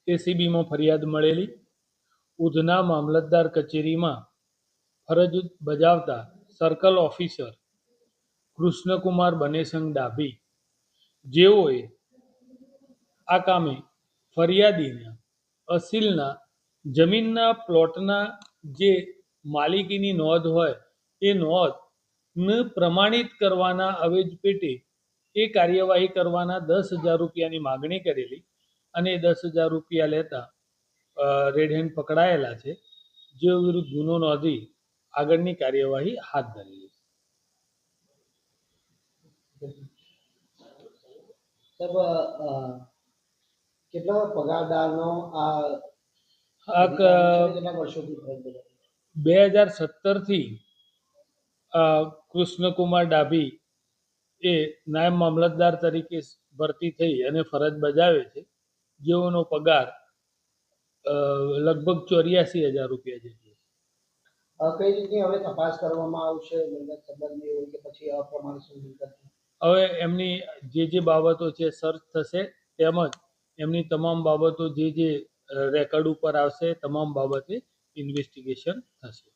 એસીબીમાં ફરિયાદ મળેલી. ઉધના મામલતદાર કચેરીમાં ફરજ બજાવતા સર્કલ ઓફિસર કૃષ્ણકુમાર બનેસંગ ડાભી, જેઓએ આ કામે ફરિયાદીના અસીલના જમીનના પ્લોટના જે માલિકીની નોંધ હોય એ નોંધને પ્રમાણિત કરવાના અવેજ પેટે એ કાર્યવાહી કરવાના 10,000 રૂપિયાની માગણી કરેલી અને 10,000 રૂપિયા લેતા રેડ હેન્ડ પકડાયેલા છે, જેઓ વિરુદ્ધ ગુનો નોંધી આગળની કાર્યવાહી હાથ ધરેલી છે. સાહેબ, કેટલા પગારદારનો આ 2017 થી કૃષ્ણકુમાર ડાભી એ નાયબ મામલતદાર તરીકે ભરતી થઈ અને ફરજ બજાવે છે, જેઓનો પગાર લગભગ 84,000 રૂપિયા જેટલો. કઈ રીતની હવે તપાસ કરવામાં આવશે સંબંધની હોય કે પછી અપ્રમાણિક? હવે એમની જે બાબતો છે સર્ચ થશે, તેમજ એમની તમામ બાબતો જે રેકર્ડ ઉપર આવશે તમામ બાબતે ઇન્વેસ્ટિગેશન થશે.